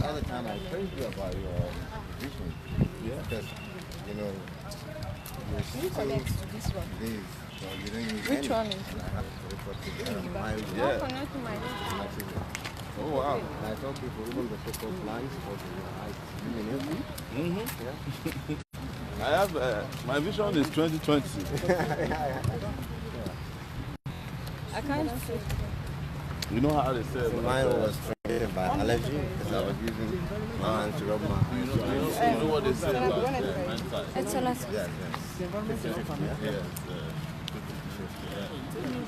other time I praised you about your vision. Yeah. Because, you know, You connect to this one. this, so you don't use Which one is? I have to report to my Yeah. Connect to my Oh wow. And I told people even the focus lines for the yeah. I have my vision is 2020. I can't see. You know how they say it? Mine was triggered by allergy because I was using my hands to rub my hands. You know what they say about hindsight? It's a lot. Yes. Yes.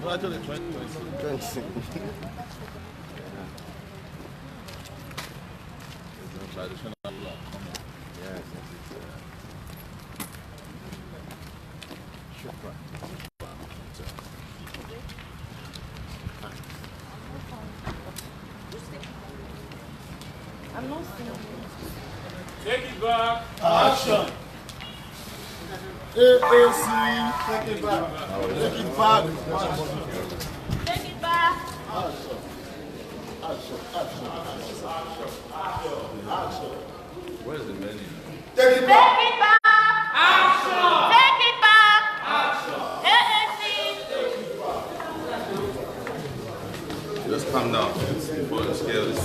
Well, actually, 2020. Traditional law. Yes. I'm not seeing. Take it back. Action. AAC. Take it back. Take it back. Take it back. Action. Action. Action. Action. Where's the menu? Take it back. Take it back. Action. Take it back. Action. Just calm down before the scale is.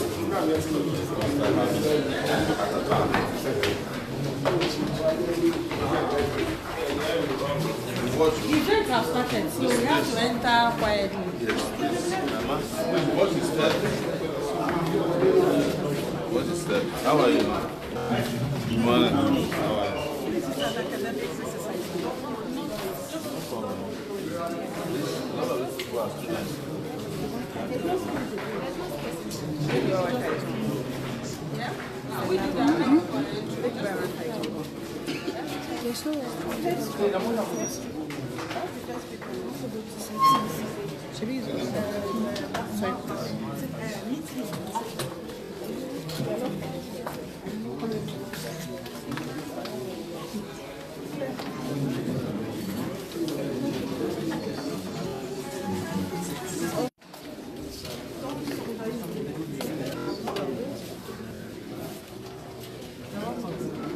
The event has started, so we have to enter quietly. What is that? What is that? How are you? Good morning. How are you? This is an academic exercise. Yeah? We do that. There's no one.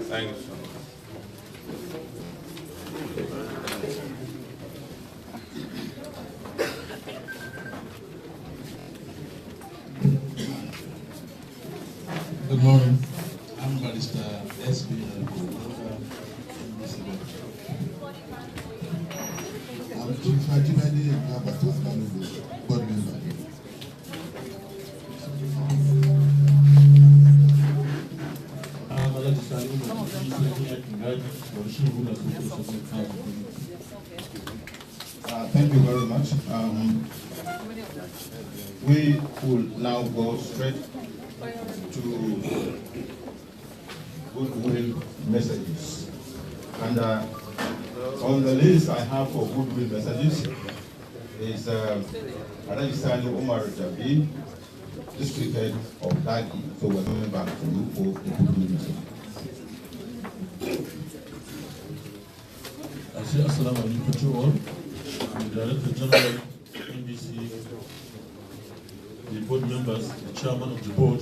Thank you so much. Good morning. I'm Barrister S.B. I'm Chief Hajimadi Abata, board member. Thank you very much. We will now go straight to goodwill messages. And on the list I have for goodwill messages is Rabiu Umar Jabi, district head of Dagi. So we're coming back to you for the goodwill message. I say assalamu alaikum to all. I'm the Director General NBC, the board members, the chairman of the board,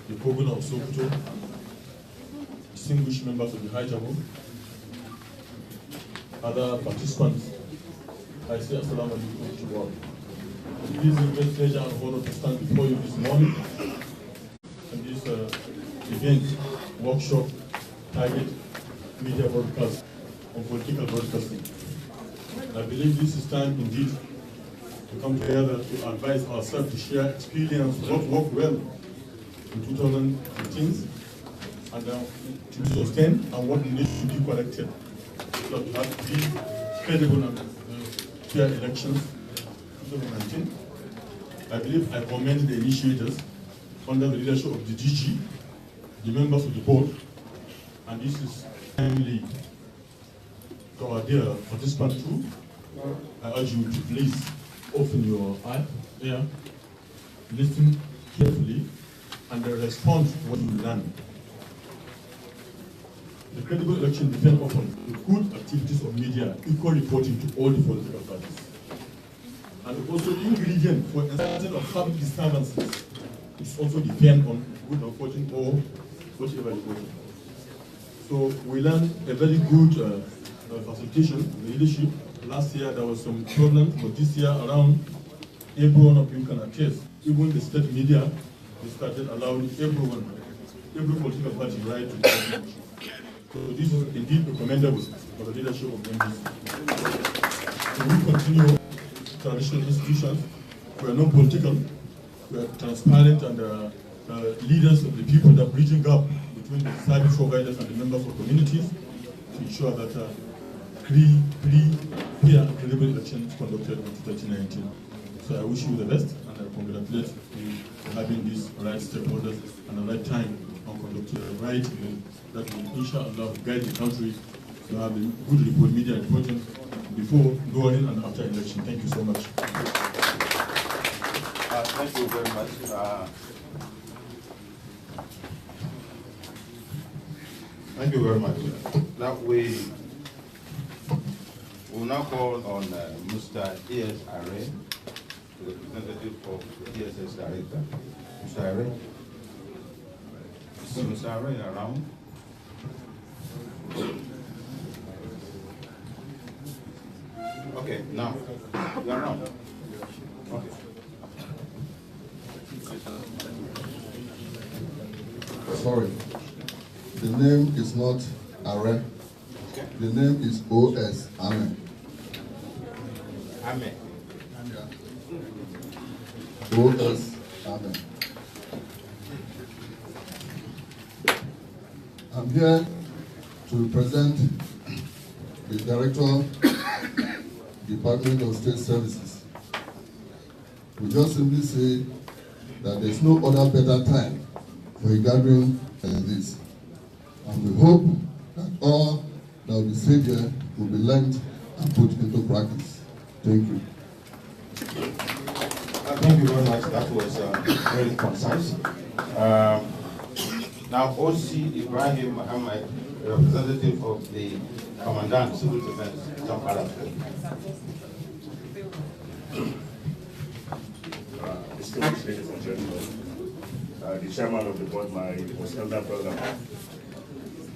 the governor of Sokoto, distinguished members of the High Table, other participants. I say assalamu alaikum to all. It is a great pleasure and honor to stand before you this morning in this event, workshop, target media broadcast on political broadcasting. And I believe this is time indeed to come together to advise ourselves to share experience, what worked well in 2015 and to sustain and what needs to be corrected so that we have free, credible and fair elections in 2019. I believe I commend the initiators under the leadership of the DG, the members of the board, and this is timely to our dear participants too. I urge you to please open your ear, listen carefully, and respond to what you learn. The credible election depends upon the good activities of media, equal reporting to all the political parties, and also ingredient for instance of public disturbances It also depends on good or fortune or whatever the fortune. So we learned a very good facilitation, leadership. Last year there was some problems, but this year around, every one of you can attest. Even the state media, they started allowing everyone, every political party right to do. So this is indeed commendable for the leadership of MDC. So we continue traditional institutions. We are non-political. We are transparent and leaders of the people that bridging gap between the service providers and the members of communities to ensure that free, fair, and credible elections conducted in 2019. So I wish you the best and I congratulate you for having these right stakeholders and the right time on conducting the right event that will, inshallah, guide the country to have a good report, media reporting before, during, and after election. Thank you so much. Thank you very much. Thank you very much. Now we will now call on Mr. E.S. Array, the representative of the ESS Director. Mr. Array. Is Mr. Array around? Okay, now you're around. Okay. Sorry, the name is not Are. The name is O.S. Amen. Amen. O.S. Amen. I'm here to represent the Director, Department of State Services. We just simply say that there's no other better time for a gathering than this. And we hope that all that will be said here will be learned and put into practice. Thank you. Thank you very much. That was very concise. Now, O.C. Ibrahim Ahmed, representative of the Commandant Civil Defense, Zamfara. Distinguished ladies and gentlemen, the chairman of the board, my most elder brother,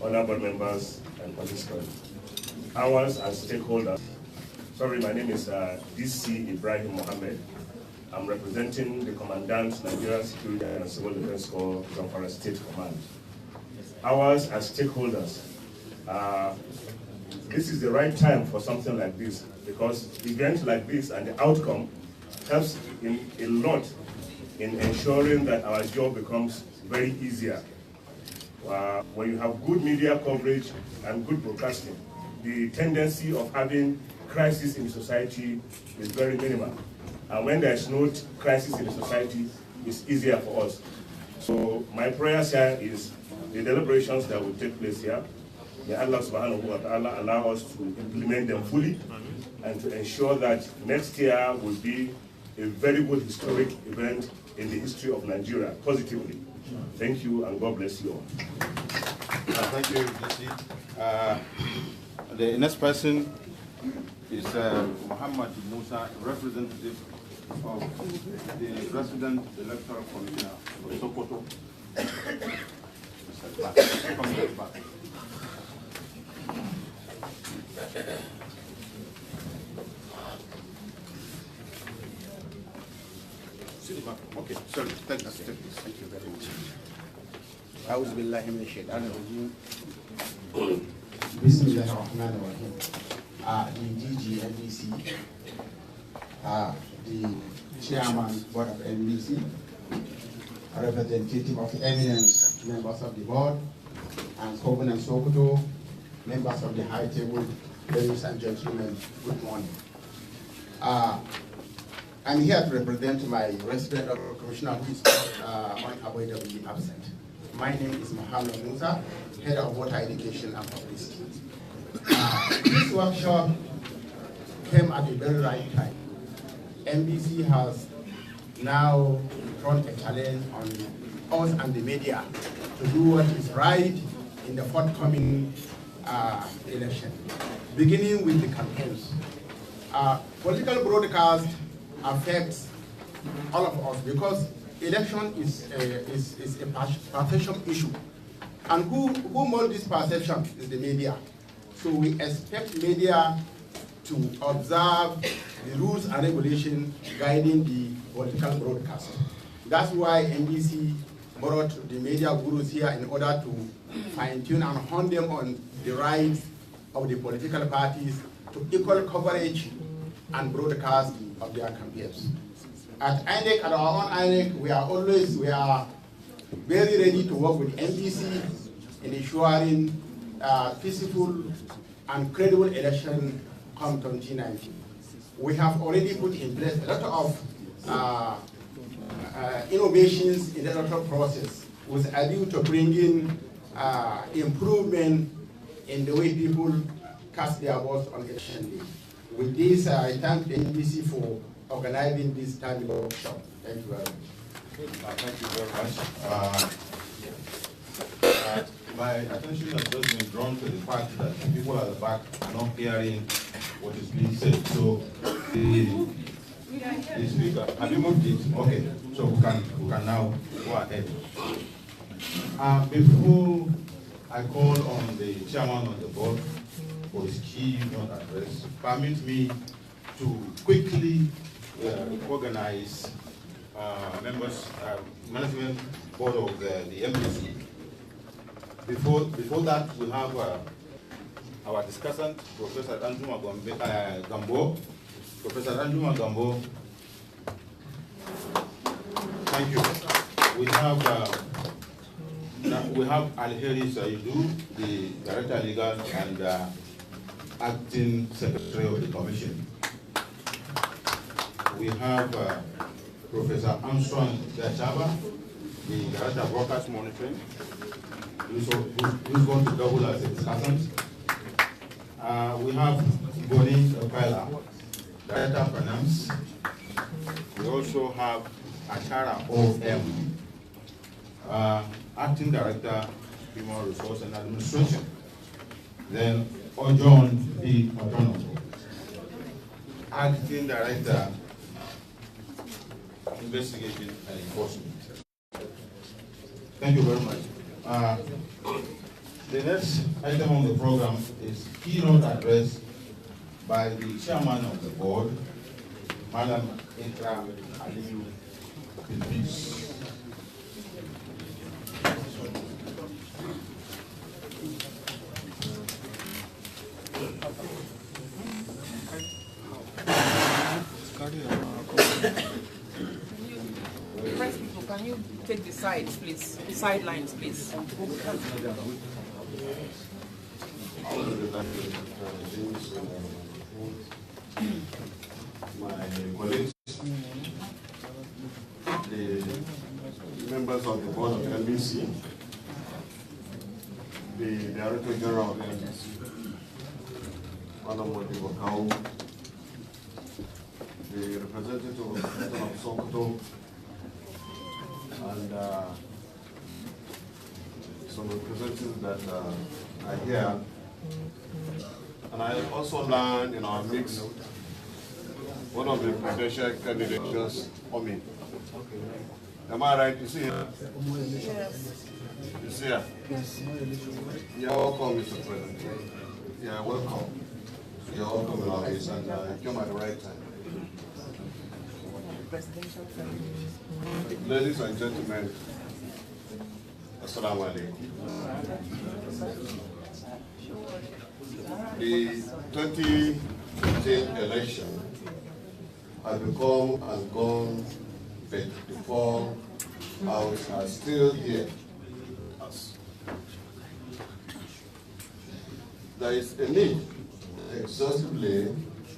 honorable members and participants, ours as stakeholders. Sorry, my name is DC Ibrahim Mohammed. I'm representing the Commandant Nigeria Security and Civil Defense Corps, Zamfara State Command. Ours as stakeholders, this is the right time for something like this because events like this and the outcome helps in a lot in ensuring that our job becomes very easier. When you have good media coverage and good broadcasting, the tendency of having crisis in the society is very minimal. And when there is no crisis in the society, it's easier for us. So my prayers here is the deliberations that will take place here, may Allah subhanahu wa ta'ala allow us to implement them fully and to ensure that next year will be a very good historic event in the history of Nigeria, positively. Thank you and God bless you all. Thank you, DC. The next person is Muhammad Musa, representative of the Resident Electoral Commissioner of Sokoto. Come back. Okay, sorry, take this. Thank you very much. أعوذ بالله من الشيطان الرجيم. بسم الله الرحمن الرحيم. The DG NBC, the chairman board of NBC, a representative of eminent members of the board, and Covenant Sokoto, members of the high table, ladies and gentlemen, good morning. I'm here to represent my resident commissioner who is unavoidably absent. My name is Muhammad Musa, head of water education and publicity. This workshop came at a very right time. NBC has now thrown a challenge on us and the media to do what is right in the forthcoming election, beginning with the campaigns. Political broadcast affects all of us because election is a perception issue. And who molds this perception is the media. So we expect media to observe the rules and regulations guiding the political broadcast. That's why NBC brought the media gurus here in order to fine-tune and hone them on the rights of the political parties to equal coverage and broadcast of their campaigns. At INEC, at our own INEC, we are very ready to work with NBC in ensuring peaceful and credible election come 2019. We have already put in place a lot of innovations in the electoral process with a view to bringing improvement in the way people cast their votes on election day. With this, I thank the NBC for organizing this timely workshop. Thank you very much. Thank you very much. My attention has just been drawn to the fact that the people at the back are not hearing what is being said. So the speaker, have you moved it? Okay, so we can now go ahead. Before I call on the chairman of the board for his key address, permit me to quickly organize members, management board of the MPC. Before that, we have our discussant, Professor Anjuma Gambo. Professor Anjuma Gambo, thank you. We have Alheri Saidu, the Director Legal and Acting Secretary of the Commission. We have Professor Armstrong Gachaba, the Director of Broadcast Monitoring, who's going to double as a discussant. We have Boni Okaila, Director of Finance. We also have Achara O.M., Acting Director, Human Resource and Administration. Then Ojon B. Odono, Acting Director, Investigation and Enforcement. Thank you very much. The next item on the program is keynote address by the chairman of the board, Madam Ikra Aliyu Bilbis. Press people, can you take the sides, please? Sidelines, please. My colleagues, the members of the board of NBC, the Director General of NBC, Madam Wakau, the representative of the President of Sokoto, and some representatives that are here. And I also learned in our mix, one of the presidential candidates just coming. Am I right? You see her? Yes. You see her? Yes. You're welcome, Mr. President. Yeah, welcome. You're welcome, Lawrence, and you came at the right time. Presidential Ladies and gentlemen, Assalamu alaikum. The 2015 election has become and gone, but the four hours are still here. There is a need to exhaustively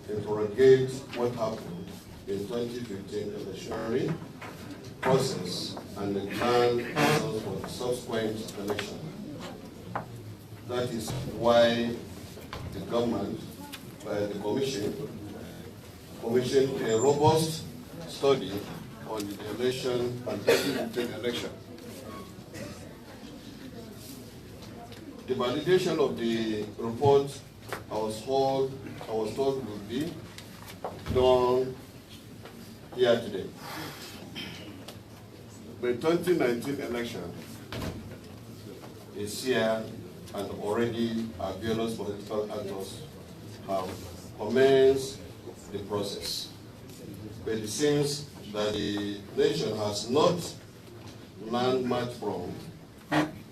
interrogate what happened in 2015 electionary process and the plan for the subsequent election. That is why the government, by the commissioned a robust study on the election and 2015 election. The validation of the report I was told would be done here today. The 2019 election is here, and already our various political actors have commenced the process. But it seems that the nation has not learned much from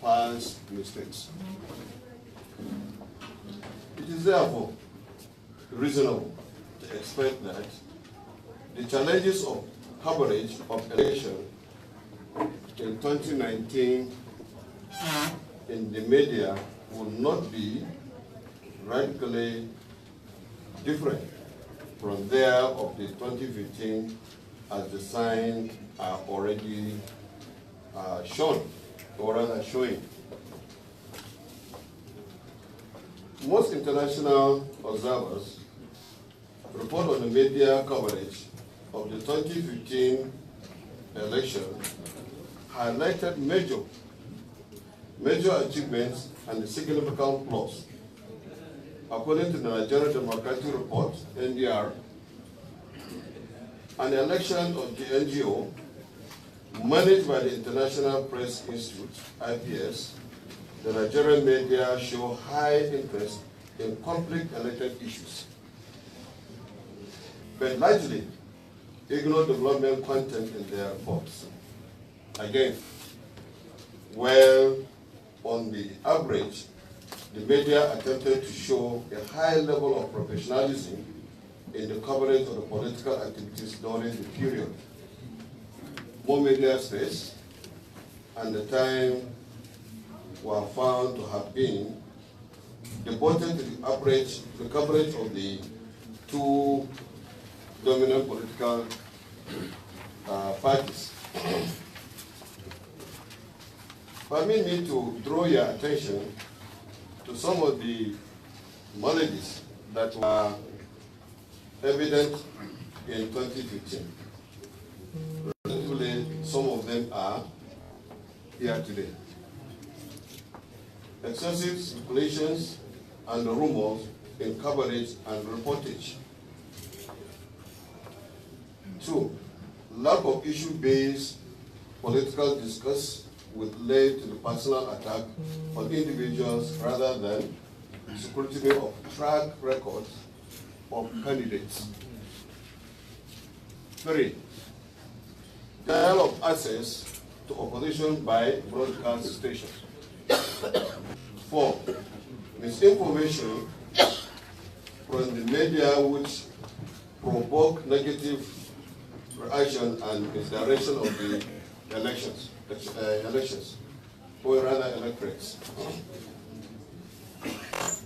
past mistakes. It is therefore reasonable to expect that the challenges of coverage of election in 2019 in the media will not be radically different from there of the 2015, as the signs are already shown, or rather showing. Most international observers report on the media coverage of the 2015 election highlighted major achievements and significant flaws. According to the Nigerian Democratic Report, NDR, an election of the NGO managed by the International Press Institute, IPS, the Nigerian media show high interest in conflict-related issues, but largely ignore development content in their reports. Again, well, on the average, the media attempted to show a high level of professionalism in the coverage of the political activities during the period. More media space and the time were found to have been devoted to the coverage of the two dominant political parties. Permit me to draw your attention to some of the maladies that were evident in 2015. Relatively, some of them are here today. Excessive speculations and rumors in coverage and reportage. 2, lack of issue-based political discourse would lead to the personal attack on individuals rather than scrutiny of track records of candidates. 3, denial of access to opposition by broadcast stations. 4, misinformation from the media which provoke negative reaction and misdirection of the elections, or rather electorates.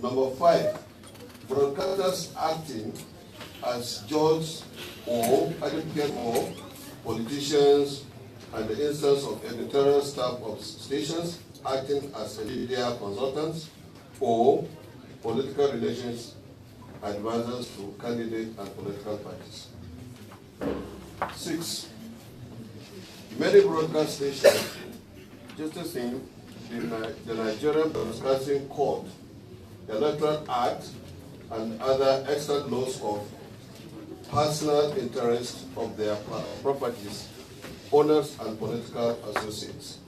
Number 5, broadcasters acting as judge or advocate for politicians, and the instance of editorial staff of stations acting as media consultants or political relations advisors to candidates and political parties. 6, many broadcast stations, just as in the Nigerian Broadcasting Code, Electoral Act, and other extant laws of personal interest of their properties, owners, and political associates.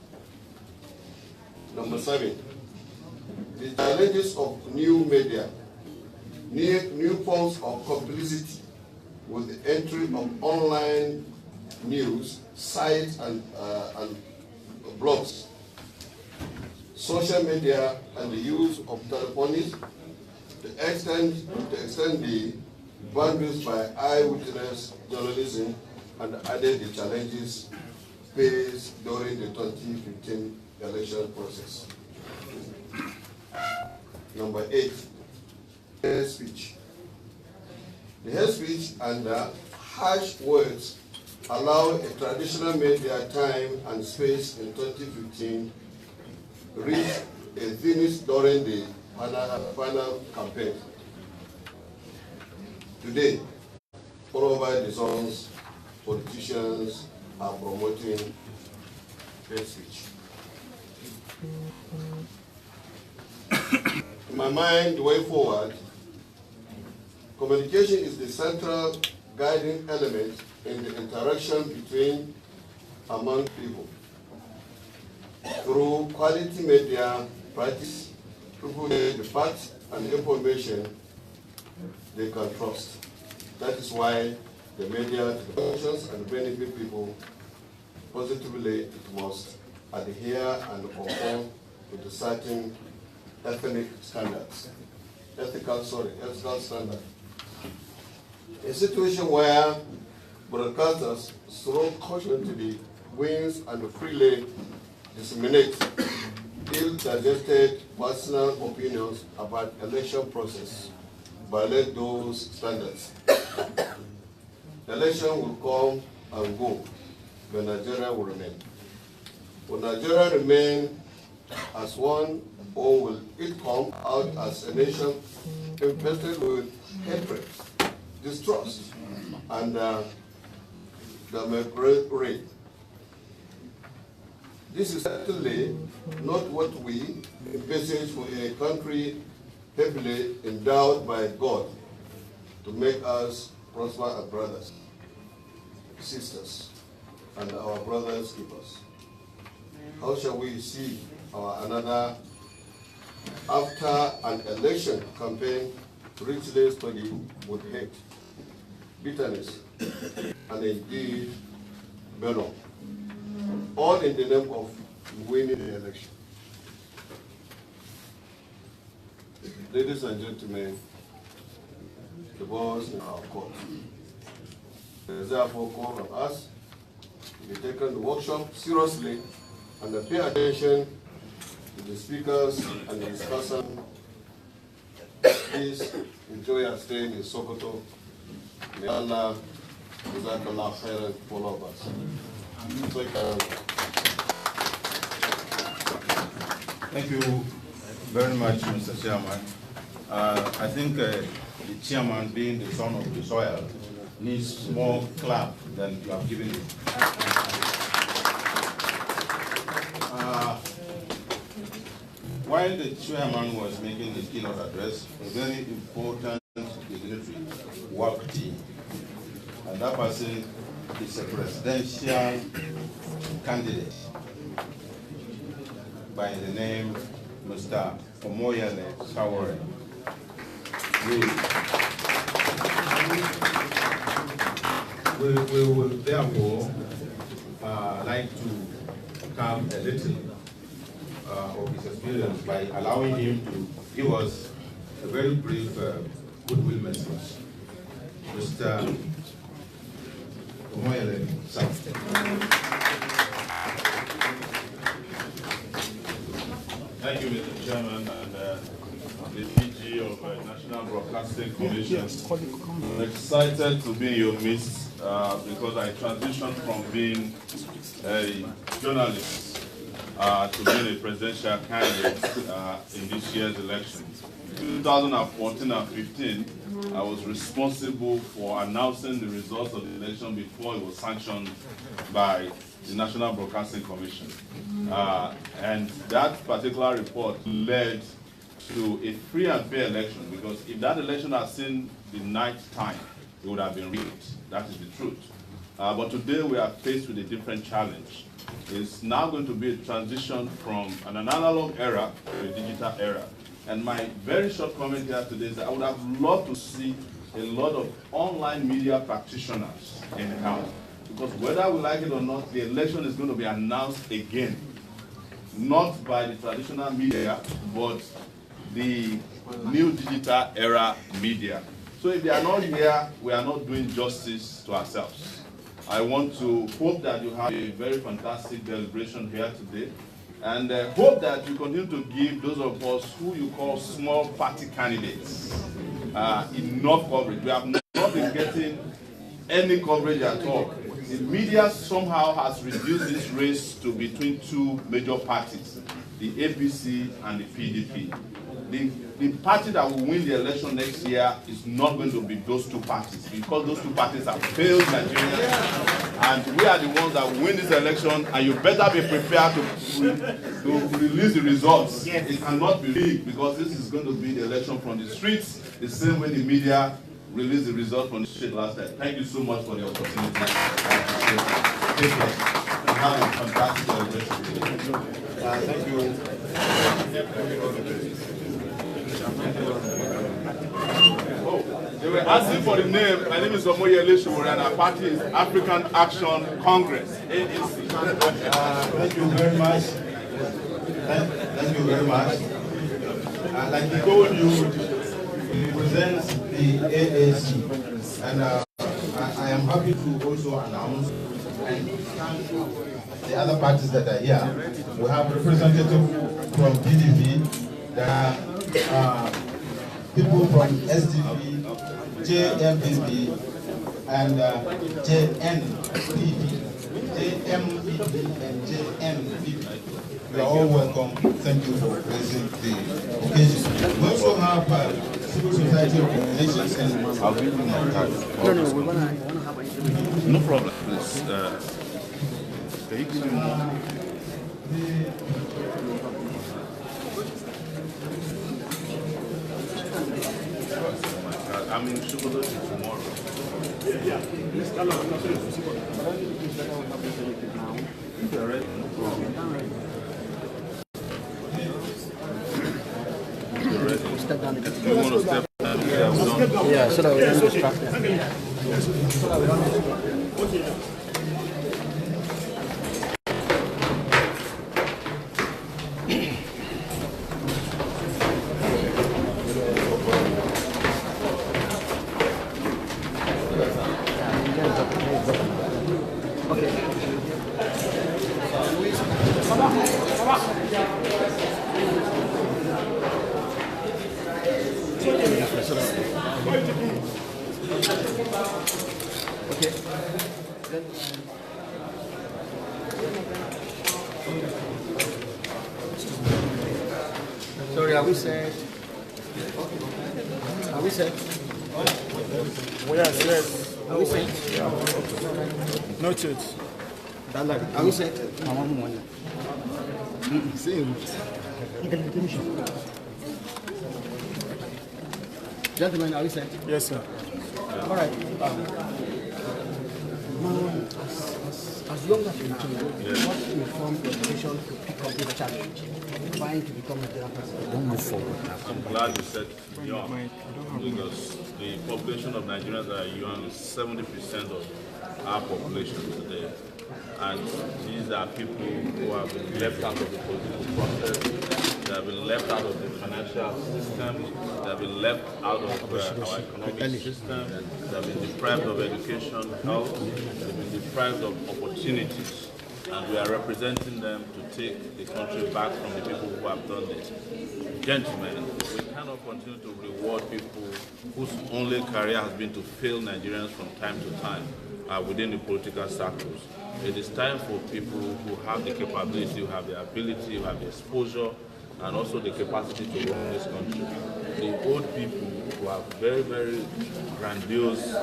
Number 7, the challenges of new media, new forms of complicity with the entry of online news sites and blogs, social media, and the use of telephonics to extend the boundaries by eyewitness journalism, and added the challenges faced during the 2015 election process. Number 8, hate speech. The hate speech and harsh words allow a traditional media time and space in 2015 reach a finish during the final campaign. Today, all over the zones, politicians are promoting hate speech. In my mind, the way forward, communication is the central guiding element in the interaction among people. Through quality media practice, people get the facts and information they can trust. That is why the media functions and benefit people positively. It must adhere and conform to the certain ethical standards. A situation where broadcasters throw caution to the winds and freely disseminate ill-digested personal opinions about election process violate those standards. Election will come and go, but Nigeria will remain. Will Nigeria remain as one, or will it come out as a nation infested with hatred, distrust, and democracy? This is certainly not what we envisage for a country heavily endowed by God to make us prosper as brothers, sisters, and our brothers keepers. How shall we see another after an election campaign richly studied with hate, bitterness, and indeed venom, all in the name of winning the election? Ladies and gentlemen, the balls in our court. There is therefore call on us to be taken the workshop seriously and pay attention to the speakers and the discussion. Please enjoy your stay in Sokoto. May Allah Jazakallah khairan for all of us. Thank you very much, Mr. Chairman. I think the chairman, being the son of the soil, needs more clap than you have given him. While the chairman was making his keynote address, a very important dignitary walked in, and that person is a presidential candidate by the name Mr. Omoyele Sowore. We will therefore like to come a little of his experience by allowing him to give us a very brief goodwill message. Mr. Omoyele Sowore. Thank you, Mr. Chairman, and the DG of National Broadcasting Commission. I'm excited to be in your midst because I transitioned from being a journalist to being a presidential candidate in this year's election. In 2014 and 15, I was responsible for announcing the results of the election before it was sanctioned by the National Broadcasting Commission. And that particular report led to a free and fair election, because if that election had seen the night time, it would have been rigged. That is the truth. But today we are faced with a different challenge. It's now going to be a transition from an analog era to a digital era. And my very short comment here today is that I would have loved to see a lot of online media practitioners in the house. Because whether we like it or not, the election is going to be announced again. Not by the traditional media, but the new digital era media. So if they are not here, we are not doing justice to ourselves. I want to hope that you have a very fantastic deliberation here today, and hope that you continue to give those of us who you call small party candidates enough coverage. We have not been getting any coverage at all. The media somehow has reduced this race to between two major parties, the APC and the PDP. The party that will win the election next year is not going to be those two parties, because those two parties have failed Nigerians, and we are the ones that will win this election, and you better be prepared to release the results. Yes. It cannot be rigged, because this is going to be the election from the streets, the same way the media released the result from the street last time. Thank you so much for the opportunity. I appreciate it. Take care. And have a fantastic celebration. Thank you. They were asking for the name. My name is Omoyele Sowore, and our party is African Action Congress, AAC. Thank you very much. Thank you very much. Like he told you, he represents the AAC, and I am happy to also announce and thank the other parties that are here. We have representatives from PDP, there are people from SDP, JMPP, and JNPP, and JNPP. You are all welcome. Thank you for raising the occasion. We also have civil society organizations, and I'll give you my card. No, we want to have a... No problem. Please, I'm in Shugolo tomorrow. Yeah. If you're ready, no problem. You're ready. Step down. You want to step down? Yeah, so that we don't distract them. Okay. Sorry, are we set? Are we set? Yes. Are we set? Noted. Are we set? I want money. Same. Gentlemen, are we set? Yes, sir. All right. As long as you do, what informed your decision to pick up this challenge, trying to become a general president? Don't move forward. I'm glad you said young, because the population of Nigerians that are young is 70% of our population today. And these are people who have been left out of the political process, they have been left out of the financial system, they have been left out of our economic system, they have been deprived of education, health, they have been deprived of opportunities. And we are representing them to take the country back from the people who have done this. Gentlemen, we cannot continue to reward people whose only career has been to fail Nigerians from time to time within the political circles. It is time for people who have the capability, who have the ability, who have the exposure, and also the capacity to run this country. The old people who have very, very grandiose,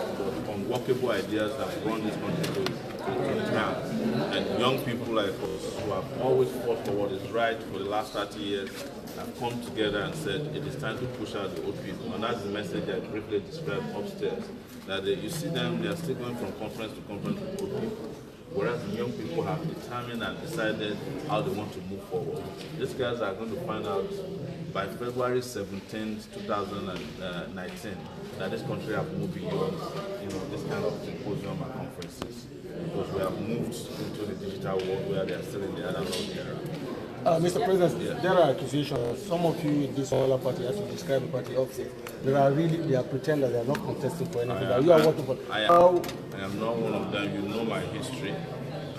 unworkable ideas that run this country to town. And young people like us who have always fought for what is right for the last 30 years have come together and said it is time to push out the old people. And that's the message I briefly described upstairs. That you see them, they are still going from conference to conference with old people. Whereas the young people have determined and decided how they want to move forward. These guys are going to find out by February 17, 2019, that this country have moved beyond this kind of symposium and conferences. Because we have moved into the digital world where they are still in the analog era. Mr. President, there are accusations. Some of you in this other party, as you describe the party opposite, they are pretenders, they are not contesting for anything. I am not one of them. You know my history.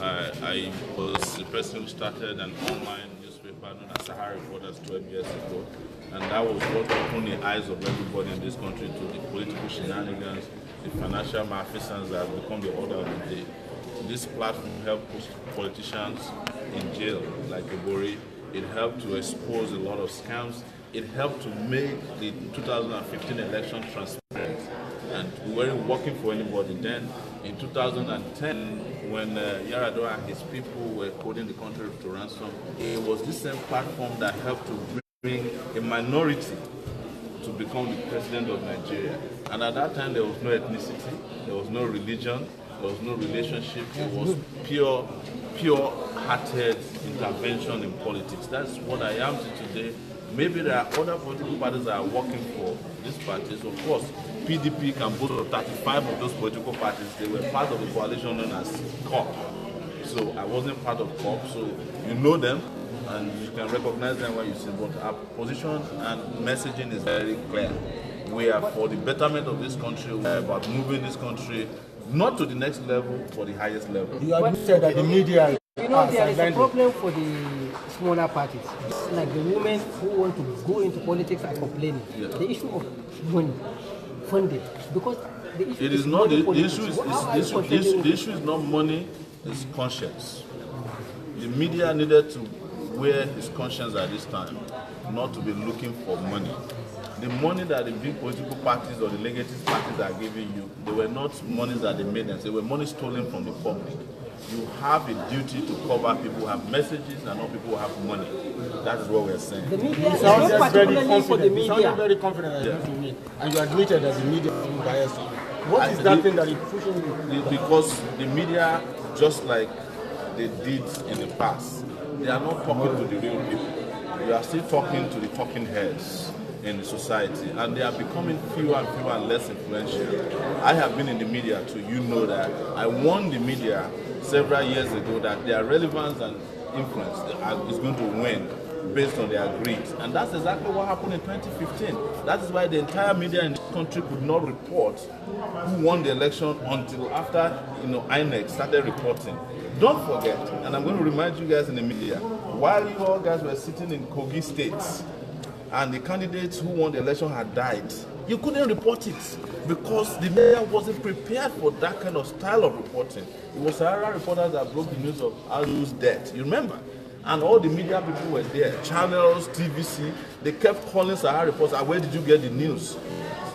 I was the person who started an online newspaper known as Sahara Reporters 12 years ago. And that was what opened the eyes of everybody in this country to the political shenanigans, the financial malfeasance that have become the order of the day. This platform helped put politicians in jail, like Ibori. It helped to expose a lot of scams. It helped to make the 2015 election transparent. And we weren't working for anybody then. In 2010, when Yar'Adua and his people were holding the country to ransom, it was this same platform that helped to bring a minority to become the president of Nigeria. And at that time, there was no ethnicity, there was no religion, there was no relationship. It was pure half-hearted intervention in politics. That's what I am to today. Maybe there are other political parties that are working for these parties. Of course, PDP can boast of 35 of those political parties. They were part of the coalition known as COP. So I wasn't part of COP, so you know them and you can recognize them when you see. But our position and messaging is very clear. We are for the betterment of this country. We are about moving this country not to the next level, but the highest level. You admitted that the media... You know, there is a problem for the smaller parties. It's like the women who want to go into politics are complaining. Yeah. The issue of money, funding, because the issue it is not the issue is not money, it's conscience. The media needed to wear his conscience at this time, not to be looking for money. The money that the big political parties or the legacy parties are giving you, they were not money that they made them. They were money stolen from the public. You have a duty to cover people who have messages and not people who have money. That is what we are saying. The media is not particularly for the media. You sounded very confident that you mean, and you admitted that the media is biased. What is that thing that is pushing you? Because the media, just like they did in the past, they are not talking to the real people. You are still talking to the talking heads in the society, and they are becoming fewer and fewer and less influential. I have been in the media too. You know that. I warned the media several years ago that their relevance and influence is going to wane based on their greed. And that's exactly what happened in 2015. That is why the entire media in this country could not report who won the election until after INEC started reporting. Don't forget, and I'm going to remind you guys in the media, while you all guys were sitting in Kogi State and the candidates who won the election had died, you couldn't report it because the media wasn't prepared for that kind of style of reporting. It was Sahara reporters that broke the news of Alu's death, you remember? And all the media people were there, channels, TVC, they kept calling Sahara reporters, where did you get the news?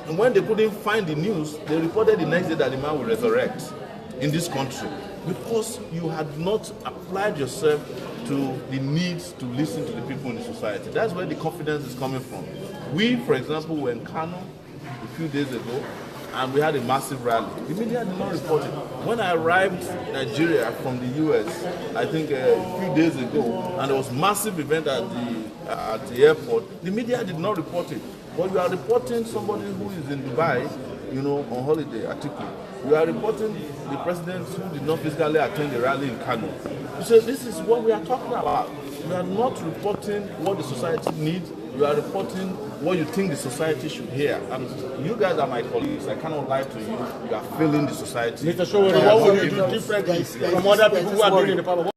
And when they couldn't find the news, they reported the next day that the man will resurrect in this country because you had not applied yourself to the needs to listen to the people in the society. That's where the confidence is coming from. We, for example, were in Kano a few days ago, and we had a massive rally. The media did not report it. When I arrived in Nigeria from the US, I think a few days ago, and there was a massive event at the airport, the media did not report it. But you are reporting somebody who is in Dubai, on holiday, Atiku. You are reporting the president who did not physically attend the rally in Kano. So this is what we are talking about. You are not reporting what the society needs. You are reporting what you think the society should hear. And you guys are my colleagues. I cannot lie to you. You are failing the society. Mr. Sowore, what would you do differently from other people who are doing in the power?